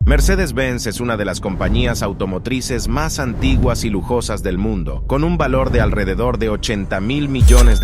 Mercedes-Benz es una de las compañías automotrices más antiguas y lujosas del mundo, con un valor de alrededor de $80.000 millones,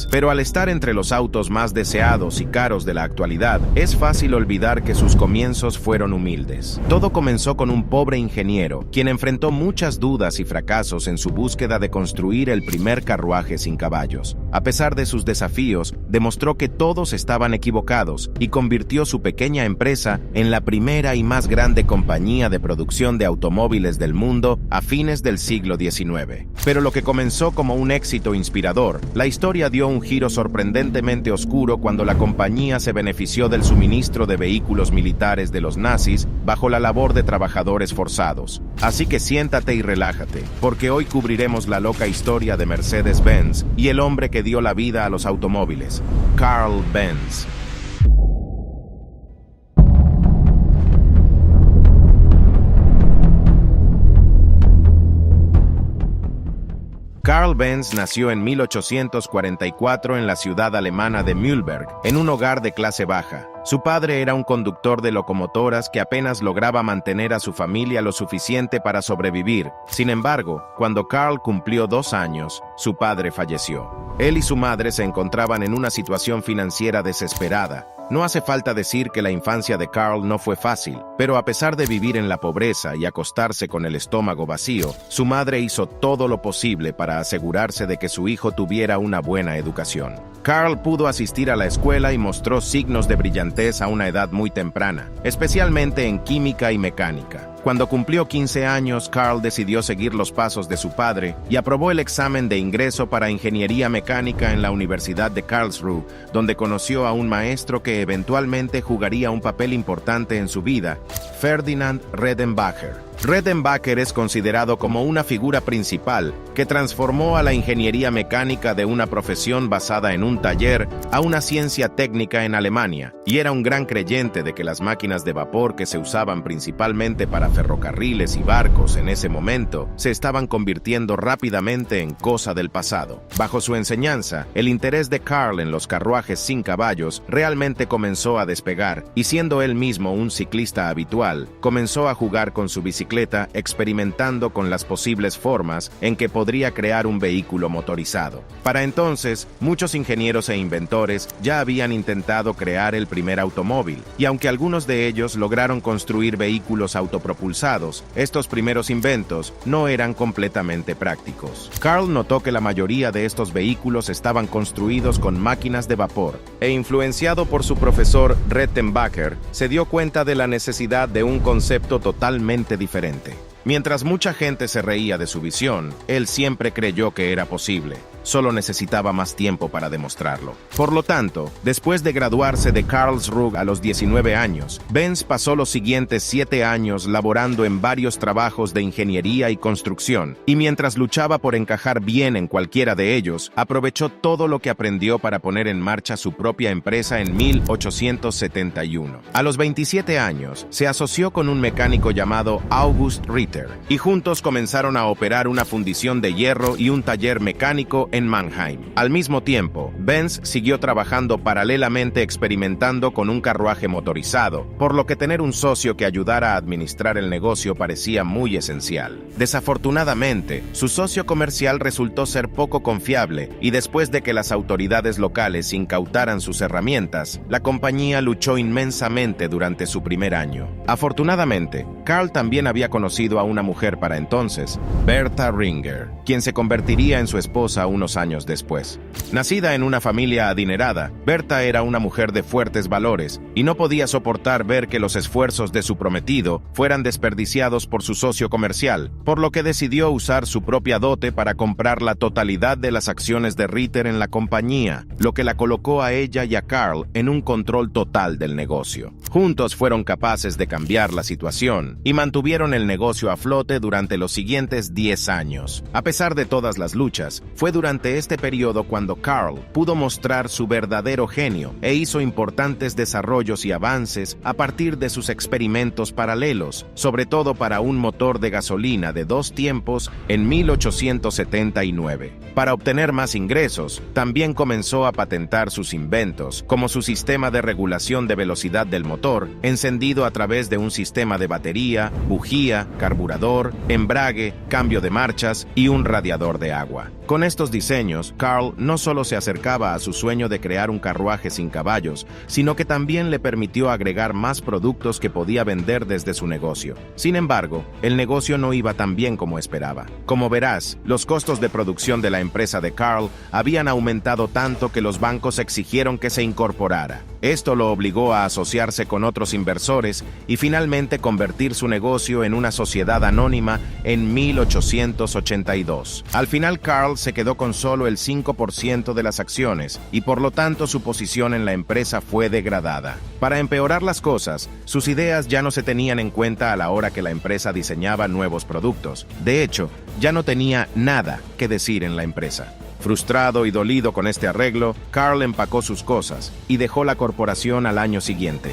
pero al estar entre los autos más deseados y caros de la actualidad, es fácil olvidar que sus comienzos fueron humildes. Todo comenzó con un pobre ingeniero, quien enfrentó muchas dudas y fracasos en su búsqueda de construir el primer carruaje sin caballos. A pesar de sus desafíos, demostró que todos estaban equivocados y convirtió su pequeña empresa en la primera y más grande compañía de producción de automóviles del mundo a fines del siglo XIX. Pero lo que comenzó como un éxito inspirador, la historia dio un giro sorprendentemente oscuro cuando la compañía se benefició del suministro de vehículos militares de los nazis bajo la labor de trabajadores forzados. Así que siéntate y relájate, porque hoy cubriremos la loca historia de Mercedes-Benz y el hombre que dio la vida a los automóviles, Carl Benz. Carl Benz nació en 1844 en la ciudad alemana de Mühlberg, en un hogar de clase baja. Su padre era un conductor de locomotoras que apenas lograba mantener a su familia lo suficiente para sobrevivir. Sin embargo, cuando Carl cumplió 2 años, su padre falleció. Él y su madre se encontraban en una situación financiera desesperada. No hace falta decir que la infancia de Carl no fue fácil, pero a pesar de vivir en la pobreza y acostarse con el estómago vacío, su madre hizo todo lo posible para asegurarse de que su hijo tuviera una buena educación. Carl pudo asistir a la escuela y mostró signos de brillantez a una edad muy temprana, especialmente en química y mecánica. Cuando cumplió 15 años, Carl decidió seguir los pasos de su padre y aprobó el examen de ingreso para ingeniería mecánica en la Universidad de Karlsruhe, donde conoció a un maestro que eventualmente jugaría un papel importante en su vida, Ferdinand Redenbacher. Redenbacher es considerado como una figura principal que transformó a la ingeniería mecánica de una profesión basada en un taller a una ciencia técnica en Alemania, y era un gran creyente de que las máquinas de vapor que se usaban principalmente para ferrocarriles y barcos en ese momento se estaban convirtiendo rápidamente en cosa del pasado. Bajo su enseñanza, el interés de Carl en los carruajes sin caballos realmente comenzó a despegar, y siendo él mismo un ciclista habitual, comenzó a jugar con su bicicleta experimentando con las posibles formas en que podría crear un vehículo motorizado. Para entonces, muchos ingenieros e inventores ya habían intentado crear el primer automóvil, y aunque algunos de ellos lograron construir vehículos autopropulsados, estos primeros inventos no eran completamente prácticos. Carl notó que la mayoría de estos vehículos estaban construidos con máquinas de vapor, e influenciado por su profesor Redenbacher, se dio cuenta de la necesidad de un concepto totalmente diferente. Mientras mucha gente se reía de su visión, él siempre creyó que era posible. Solo necesitaba más tiempo para demostrarlo. Por lo tanto, después de graduarse de Karlsruhe a los 19 años, Benz pasó los siguientes 7 años laborando en varios trabajos de ingeniería y construcción, y mientras luchaba por encajar bien en cualquiera de ellos, aprovechó todo lo que aprendió para poner en marcha su propia empresa en 1871. A los 27 años, se asoció con un mecánico llamado August Ritter, y juntos comenzaron a operar una fundición de hierro y un taller mecánico en Mannheim. Al mismo tiempo, Benz siguió trabajando paralelamente experimentando con un carruaje motorizado, por lo que tener un socio que ayudara a administrar el negocio parecía muy esencial. Desafortunadamente, su socio comercial resultó ser poco confiable, y después de que las autoridades locales incautaran sus herramientas, la compañía luchó inmensamente durante su primer año. Afortunadamente, Carl también había conocido a una mujer para entonces, Bertha Ringer, quien se convertiría en su esposa unos años después. Nacida en una familia adinerada, Bertha era una mujer de fuertes valores y no podía soportar ver que los esfuerzos de su prometido fueran desperdiciados por su socio comercial, por lo que decidió usar su propia dote para comprar la totalidad de las acciones de Ritter en la compañía, lo que la colocó a ella y a Carl en un control total del negocio. Juntos fueron capaces de cambiar la situación y mantuvieron el negocio a flote durante los siguientes 10 años. A pesar de todas las luchas, fue durante durante este periodo cuando Carl pudo mostrar su verdadero genio e hizo importantes desarrollos y avances a partir de sus experimentos paralelos, sobre todo para un motor de gasolina de 2 tiempos en 1879. Para obtener más ingresos, también comenzó a patentar sus inventos, como su sistema de regulación de velocidad del motor, encendido a través de un sistema de batería, bujía, carburador, embrague, cambio de marchas y un radiador de agua. Con estos diseños, Carl no solo se acercaba a su sueño de crear un carruaje sin caballos, sino que también le permitió agregar más productos que podía vender desde su negocio. Sin embargo, el negocio no iba tan bien como esperaba. Como verás, los costos de producción de la empresa de Carl habían aumentado tanto que los bancos exigieron que se incorporara. Esto lo obligó a asociarse con otros inversores y finalmente convertir su negocio en una sociedad anónima en 1882. Al final, Carl se quedó con solo el 5% de las acciones y por lo tanto su posición en la empresa fue degradada. Para empeorar las cosas, sus ideas ya no se tenían en cuenta a la hora que la empresa diseñaba nuevos productos. De hecho, ya no tenía nada que decir en la empresa. Frustrado y dolido con este arreglo, Carl empacó sus cosas y dejó la corporación al año siguiente.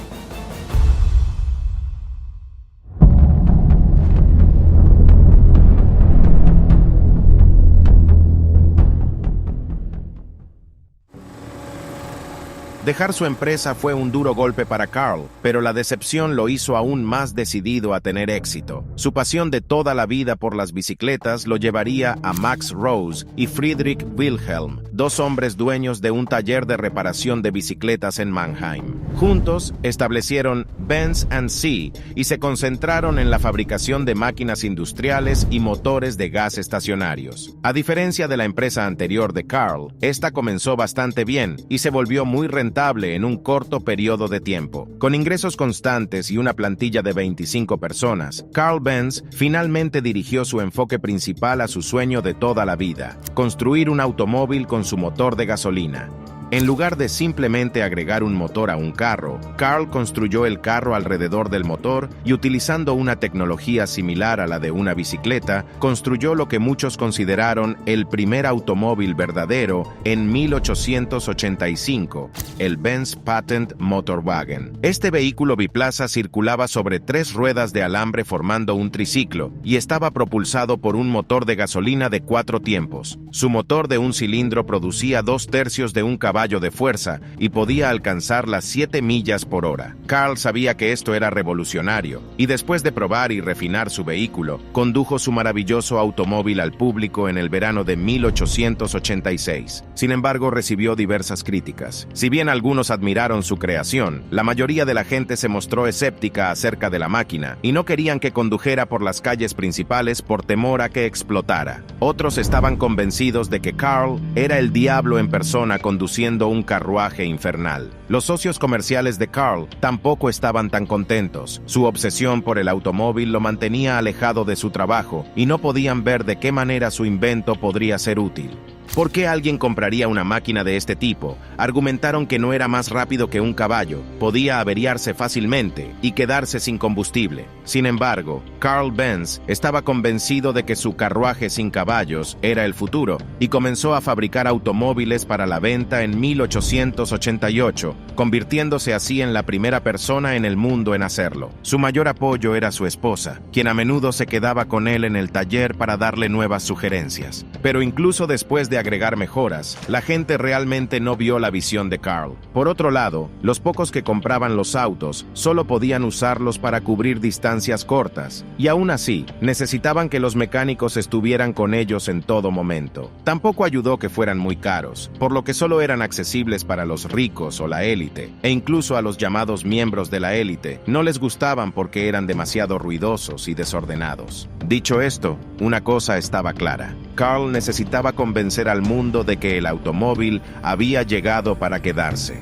Dejar su empresa fue un duro golpe para Carl, pero la decepción lo hizo aún más decidido a tener éxito. Su pasión de toda la vida por las bicicletas lo llevaría a Max Rose y Friedrich Wilhelm, 2 hombres dueños de un taller de reparación de bicicletas en Mannheim. Juntos establecieron Benz & Cie y se concentraron en la fabricación de máquinas industriales y motores de gas estacionarios. A diferencia de la empresa anterior de Carl, esta comenzó bastante bien y se volvió muy rentable en un corto periodo de tiempo. Con ingresos constantes y una plantilla de 25 personas, Carl Benz finalmente dirigió su enfoque principal a su sueño de toda la vida: construir un automóvil con su motor de gasolina. En lugar de simplemente agregar un motor a un carro, Carl construyó el carro alrededor del motor y, utilizando una tecnología similar a la de una bicicleta, construyó lo que muchos consideraron el primer automóvil verdadero en 1885, el Benz Patent Motorwagen. Este vehículo biplaza circulaba sobre 3 ruedas de alambre formando un triciclo y estaba propulsado por un motor de gasolina de 4 tiempos. Su motor de un cilindro producía 2/3 de un caballo de fuerza y podía alcanzar las 7 millas por hora. Carl sabía que esto era revolucionario y después de probar y refinar su vehículo, condujo su maravilloso automóvil al público en el verano de 1886. Sin embargo, recibió diversas críticas. Si bien algunos admiraron su creación, la mayoría de la gente se mostró escéptica acerca de la máquina y no querían que condujera por las calles principales por temor a que explotara. Otros estaban convencidos de que Carl era el diablo en persona conduciendo un carruaje infernal. Los socios comerciales de Carl tampoco estaban tan contentos. Su obsesión por el automóvil lo mantenía alejado de su trabajo y no podían ver de qué manera su invento podría ser útil. ¿Por qué alguien compraría una máquina de este tipo? Argumentaron que no era más rápido que un caballo, podía averiarse fácilmente y quedarse sin combustible. Sin embargo, Carl Benz estaba convencido de que su carruaje sin caballos era el futuro y comenzó a fabricar automóviles para la venta en 1888, convirtiéndose así en la primera persona en el mundo en hacerlo. Su mayor apoyo era su esposa, quien a menudo se quedaba con él en el taller para darle nuevas sugerencias. Pero incluso después de agregar mejoras, la gente realmente no vio la visión de Carl. Por otro lado, los pocos que compraban los autos solo podían usarlos para cubrir distancias cortas, y aún así, necesitaban que los mecánicos estuvieran con ellos en todo momento. Tampoco ayudó que fueran muy caros, por lo que solo eran accesibles para los ricos o la élite, e incluso a los llamados miembros de la élite no les gustaban porque eran demasiado ruidosos y desordenados. Dicho esto, una cosa estaba clara: Carl necesitaba convencer al mundo de que el automóvil había llegado para quedarse.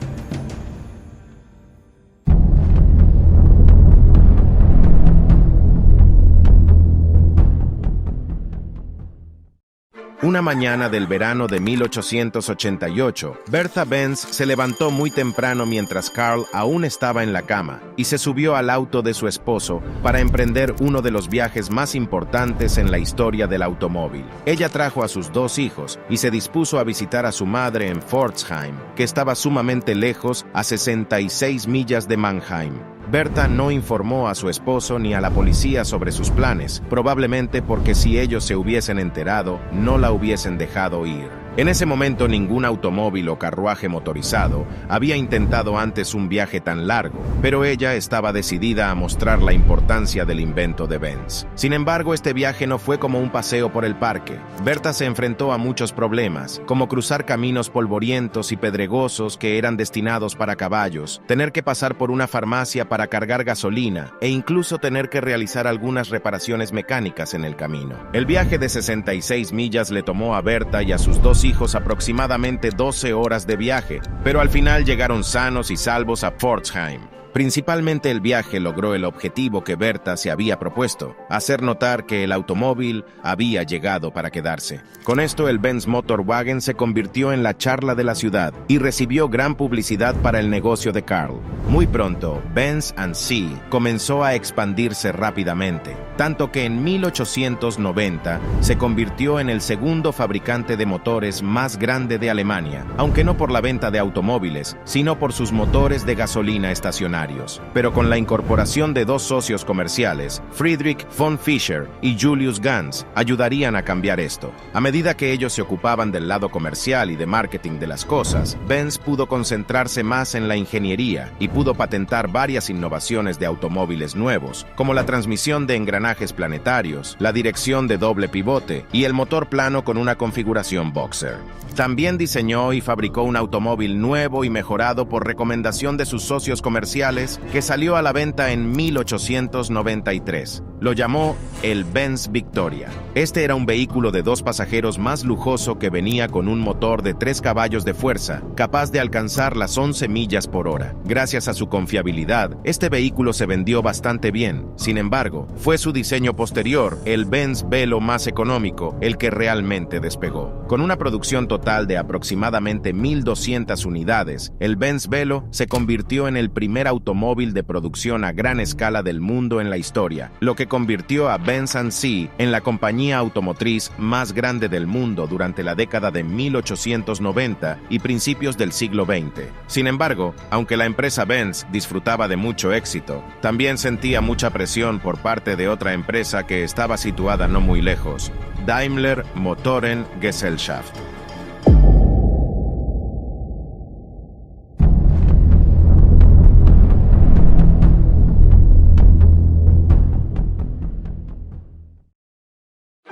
Una mañana del verano de 1888, Bertha Benz se levantó muy temprano mientras Carl aún estaba en la cama y se subió al auto de su esposo para emprender uno de los viajes más importantes en la historia del automóvil. Ella trajo a sus 2 hijos y se dispuso a visitar a su madre en Pforzheim, que estaba sumamente lejos, a 66 millas de Mannheim. Bertha no informó a su esposo ni a la policía sobre sus planes, probablemente porque si ellos se hubiesen enterado, no la hubiesen dejado ir. En ese momento ningún automóvil o carruaje motorizado había intentado antes un viaje tan largo, pero ella estaba decidida a mostrar la importancia del invento de Benz. Sin embargo, este viaje no fue como un paseo por el parque. Bertha se enfrentó a muchos problemas, como cruzar caminos polvorientos y pedregosos que eran destinados para caballos, tener que pasar por una farmacia para cargar gasolina e incluso tener que realizar algunas reparaciones mecánicas en el camino. El viaje de 66 millas le tomó a Bertha y a sus 2 hijos aproximadamente 12 horas de viaje, pero al final llegaron sanos y salvos a Pforzheim. Principalmente el viaje logró el objetivo que Bertha se había propuesto, hacer notar que el automóvil había llegado para quedarse. Con esto el Benz Motorwagen se convirtió en la charla de la ciudad y recibió gran publicidad para el negocio de Carl. Muy pronto, Benz & Cie comenzó a expandirse rápidamente, tanto que en 1890 se convirtió en el segundo fabricante de motores más grande de Alemania, aunque no por la venta de automóviles, sino por sus motores de gasolina estacionarios. Pero con la incorporación de 2 socios comerciales, Friedrich von Fischer y Julius Ganz, ayudarían a cambiar esto. A medida que ellos se ocupaban del lado comercial y de marketing de las cosas, Benz pudo concentrarse más en la ingeniería y pudo patentar varias innovaciones de automóviles nuevos, como la transmisión de engranajes planetarios, la dirección de doble pivote y el motor plano con una configuración boxer. También diseñó y fabricó un automóvil nuevo y mejorado por recomendación de sus socios comerciales que salió a la venta en 1893. Lo llamó el Benz Victoria. Este era un vehículo de 2 pasajeros más lujoso que venía con un motor de 3 caballos de fuerza, capaz de alcanzar las 11 millas por hora. Gracias a su confiabilidad, este vehículo se vendió bastante bien. Sin embargo, fue su diseño posterior, el Benz Velo más económico, el que realmente despegó. Con una producción total de aproximadamente 1.200 unidades, el Benz Velo se convirtió en el primer automóvil de producción a gran escala del mundo en la historia, lo que convirtió a Benz & Cie en la compañía automotriz más grande del mundo durante la década de 1890 y principios del siglo XX. Sin embargo, aunque la empresa Benz disfrutaba de mucho éxito, también sentía mucha presión por parte de otra empresa que estaba situada no muy lejos, Daimler Motoren Gesellschaft.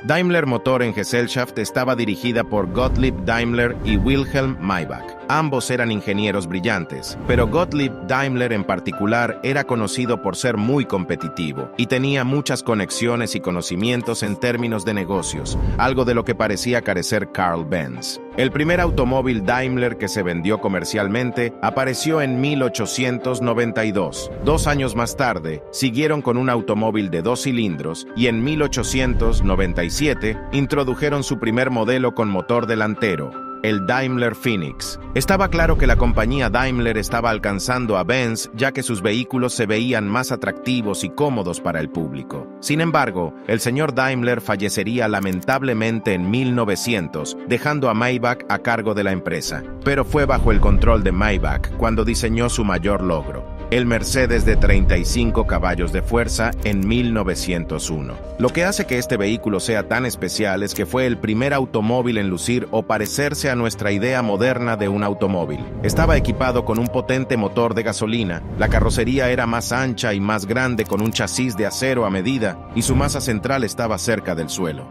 Daimler Motoren Gesellschaft estaba dirigida por Gottlieb Daimler y Wilhelm Maybach. Ambos eran ingenieros brillantes, pero Gottlieb Daimler en particular era conocido por ser muy competitivo y tenía muchas conexiones y conocimientos en términos de negocios, algo de lo que parecía carecer Carl Benz. El primer automóvil Daimler que se vendió comercialmente apareció en 1892. 2 años más tarde, siguieron con un automóvil de 2 cilindros y en 1897 introdujeron su primer modelo con motor delantero, el Daimler Phoenix. Estaba claro que la compañía Daimler estaba alcanzando a Benz, ya que sus vehículos se veían más atractivos y cómodos para el público. Sin embargo, el señor Daimler fallecería lamentablemente en 1900, dejando a Maybach a cargo de la empresa. Pero fue bajo el control de Maybach cuando diseñó su mayor logro, el Mercedes de 35 caballos de fuerza en 1901. Lo que hace que este vehículo sea tan especial es que fue el primer automóvil en lucir o parecerse a nuestra idea moderna de un automóvil. Estaba equipado con un potente motor de gasolina, la carrocería era más ancha y más grande con un chasis de acero a medida y su masa central estaba cerca del suelo.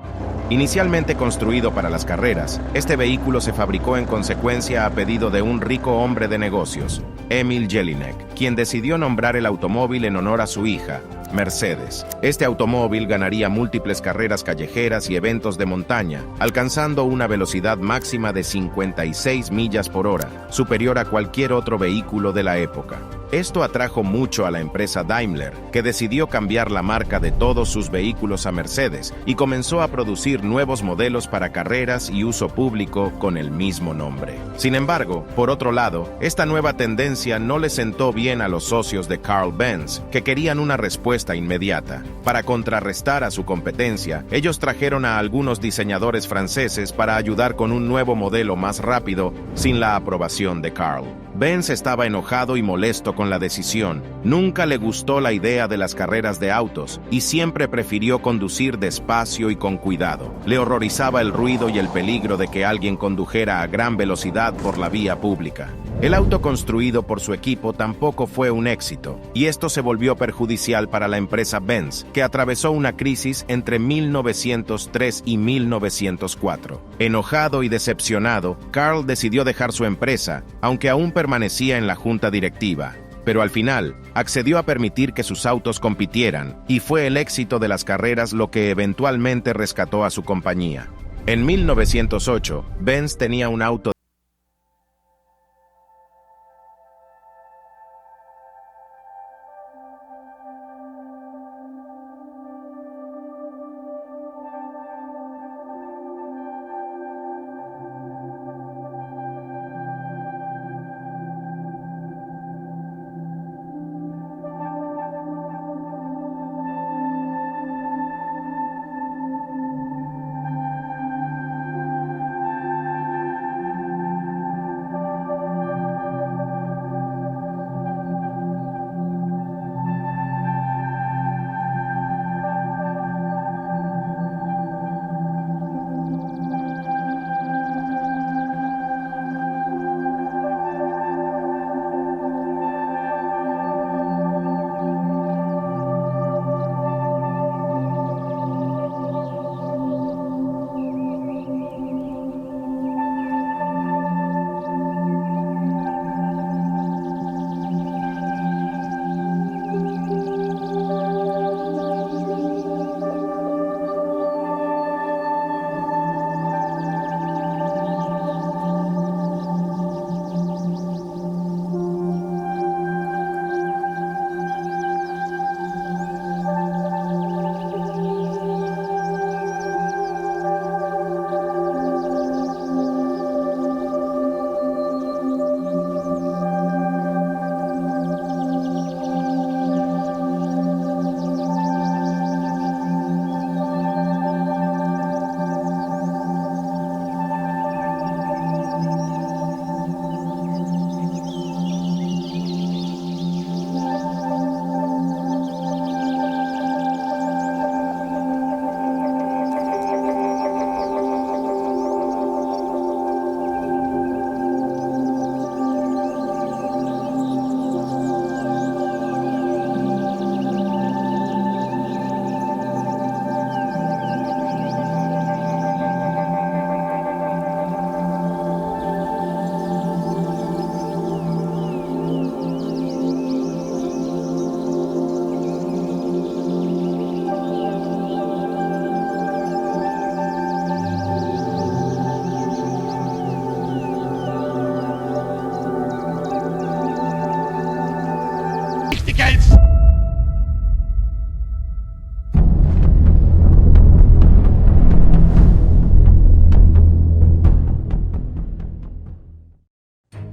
Inicialmente construido para las carreras, este vehículo se fabricó en consecuencia a pedido de un rico hombre de negocios, Emil Jelinek, quien decidió nombrar el automóvil en honor a su hija, Mercedes. Este automóvil ganaría múltiples carreras callejeras y eventos de montaña, alcanzando una velocidad máxima de 56 millas por hora, superior a cualquier otro vehículo de la época. Esto atrajo mucho a la empresa Daimler, que decidió cambiar la marca de todos sus vehículos a Mercedes y comenzó a producir nuevos modelos para carreras y uso público con el mismo nombre. Sin embargo, por otro lado, esta nueva tendencia no le sentó bien a los socios de Carl Benz, que querían una respuesta inmediata. Para contrarrestar a su competencia, ellos trajeron a algunos diseñadores franceses para ayudar con un nuevo modelo más rápido sin la aprobación de Carl. Benz estaba enojado y molesto con la decisión. Nunca le gustó la idea de las carreras de autos y siempre prefirió conducir despacio y con cuidado. Le horrorizaba el ruido y el peligro de que alguien condujera a gran velocidad por la vía pública. El auto construido por su equipo tampoco fue un éxito, y esto se volvió perjudicial para la empresa Benz, que atravesó una crisis entre 1903 y 1904. Enojado y decepcionado, Carl decidió dejar su empresa, aunque aún permanecía en la junta directiva. Pero al final, accedió a permitir que sus autos compitieran, y fue el éxito de las carreras lo que eventualmente rescató a su compañía. En 1908, Benz tenía un auto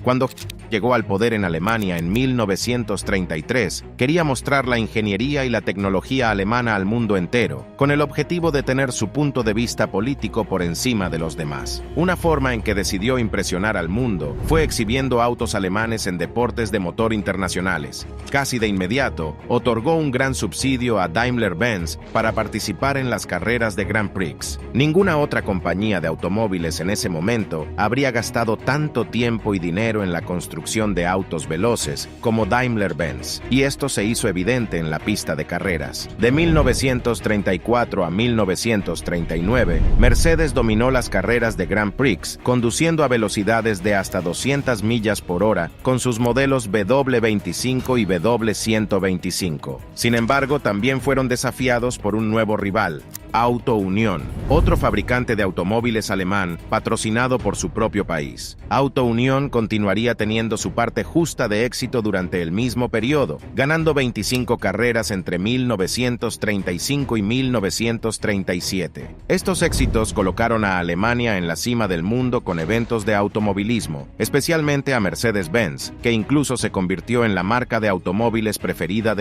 Cuando llegó al poder en Alemania en 1933, quería mostrar la ingeniería y la tecnología alemana al mundo entero, con el objetivo de tener su punto de vista político por encima de los demás. Una forma en que decidió impresionar al mundo fue exhibiendo autos alemanes en deportes de motor internacionales. Casi de inmediato, otorgó un gran subsidio a Daimler-Benz para participar en las carreras de Grand Prix. Ninguna otra compañía de automóviles en ese momento habría gastado tanto tiempo y dinero en la construcción de autos veloces como Daimler-Benz, y esto se hizo evidente en la pista de carreras. De 1934 a 1939, Mercedes dominó las carreras de Grand Prix, conduciendo a velocidades de hasta 200 millas por hora con sus modelos W25 y W125. Sin embargo, también fueron desafiados por un nuevo rival, Auto Union, otro fabricante de automóviles alemán patrocinado por su propio país. Auto Union continuaría teniendo su parte justa de éxito durante el mismo periodo, ganando 25 carreras entre 1935 y 1937. Estos éxitos colocaron a Alemania en la cima del mundo con eventos de automovilismo, especialmente a Mercedes-Benz, que incluso se convirtió en la marca de automóviles preferida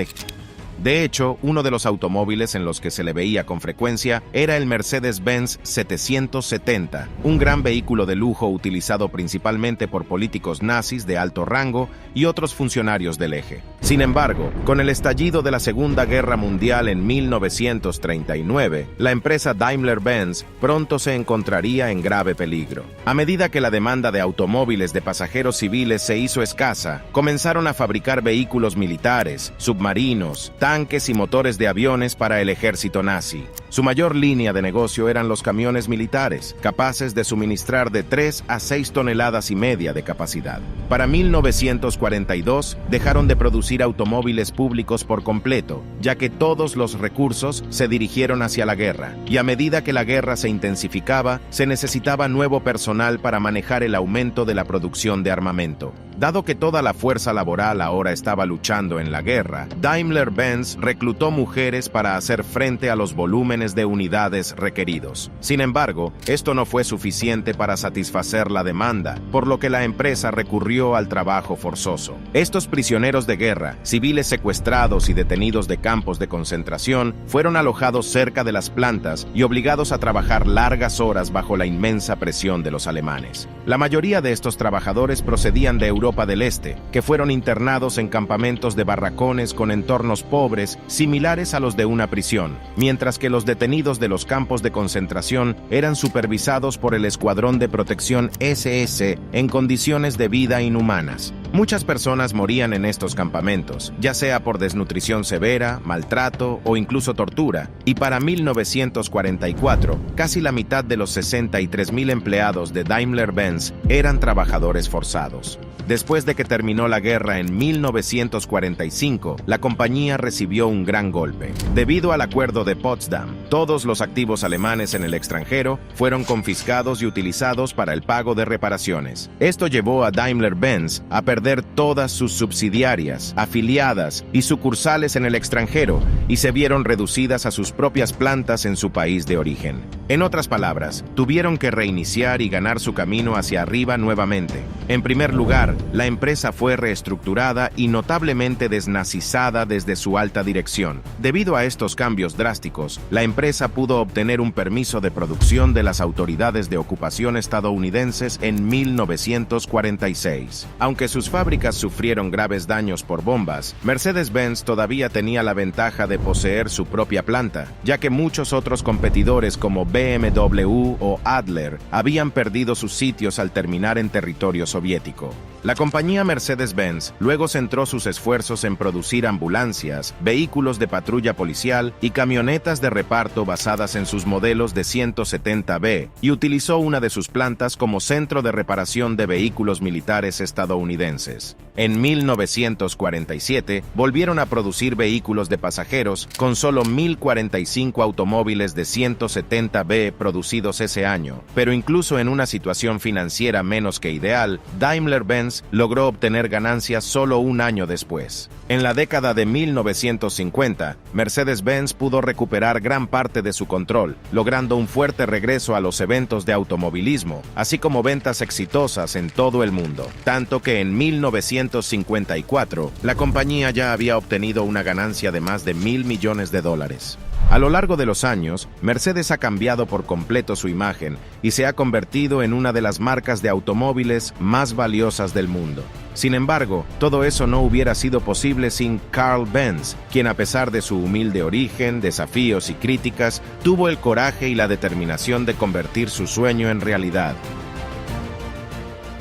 de hecho, uno de los automóviles en los que se le veía con frecuencia era el Mercedes-Benz 770, un gran vehículo de lujo utilizado principalmente por políticos nazis de alto rango y otros funcionarios del eje. Sin embargo, con el estallido de la Segunda Guerra Mundial en 1939, la empresa Daimler-Benz pronto se encontraría en grave peligro. A medida que la demanda de automóviles de pasajeros civiles se hizo escasa, comenzaron a fabricar vehículos militares, submarinos, tanques y motores de aviones para el ejército nazi. Su mayor línea de negocio eran los camiones militares, capaces de suministrar de 3 a 6 toneladas y media de capacidad. Para 1942, dejaron de producir automóviles públicos por completo, ya que todos los recursos se dirigieron hacia la guerra, y a medida que la guerra se intensificaba, se necesitaba nuevo personal para manejar el aumento de la producción de armamento. Dado que toda la fuerza laboral ahora estaba luchando en la guerra, Daimler-Benz reclutó mujeres para hacer frente a los volúmenes de unidades requeridos. Sin embargo, esto no fue suficiente para satisfacer la demanda, por lo que la empresa recurrió al trabajo forzoso. Estos prisioneros de guerra, civiles secuestrados y detenidos de campos de concentración, fueron alojados cerca de las plantas y obligados a trabajar largas horas bajo la inmensa presión de los alemanes. La mayoría de estos trabajadores procedían de Europa del Este, que fueron internados en campamentos de barracones con entornos pobres similares a los de una prisión, mientras que los detenidos de los campos de concentración eran supervisados por el Escuadrón de Protección SS en condiciones de vida inhumanas. Muchas personas morían en estos campamentos, ya sea por desnutrición severa, maltrato o incluso tortura, y para 1944, casi la mitad de los 63,000 empleados de Daimler-Benz eran trabajadores forzados. Después de que terminó la guerra en 1945, la compañía recibió un gran golpe. Debido al Acuerdo de Potsdam, todos los activos alemanes en el extranjero fueron confiscados y utilizados para el pago de reparaciones. Esto llevó a Daimler-Benz a perder todas sus subsidiarias, afiliadas y sucursales en el extranjero y se vieron reducidas a sus propias plantas en su país de origen. En otras palabras, tuvieron que reiniciar y ganar su camino hacia arriba nuevamente. En primer lugar, la empresa fue reestructurada y notablemente desnazizada desde su alta dirección. Debido a estos cambios drásticos, la empresa pudo obtener un permiso de producción de las autoridades de ocupación estadounidenses en 1946. Aunque sus fábricas sufrieron graves daños por bombas, Mercedes-Benz todavía tenía la ventaja de poseer su propia planta, ya que muchos otros competidores como BMW o Adler habían perdido sus sitios al terminar en territorio soviético. La compañía Mercedes-Benz luego centró sus esfuerzos en producir ambulancias, vehículos de patrulla policial y camionetas de reparto basadas en sus modelos de 170B y utilizó una de sus plantas como centro de reparación de vehículos militares estadounidenses. En 1947 volvieron a producir vehículos de pasajeros con solo 1,045 automóviles de 170B producidos ese año, pero incluso en una situación financiera menos que ideal, Daimler-Benz logró obtener ganancias solo un año después. En la década de 1950, Mercedes-Benz pudo recuperar gran parte de su control, logrando un fuerte regreso a los eventos de automovilismo, así como ventas exitosas en todo el mundo, tanto que en 1954, la compañía ya había obtenido una ganancia de más de $1,000 millones. A lo largo de los años, Mercedes ha cambiado por completo su imagen y se ha convertido en una de las marcas de automóviles más valiosas del mundo. Sin embargo, todo eso no hubiera sido posible sin Carl Benz, quien a pesar de su humilde origen, desafíos y críticas, tuvo el coraje y la determinación de convertir su sueño en realidad.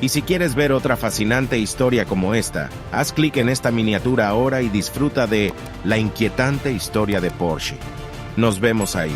Y si quieres ver otra fascinante historia como esta, haz clic en esta miniatura ahora y disfruta de la inquietante historia de Porsche. Nos vemos ahí.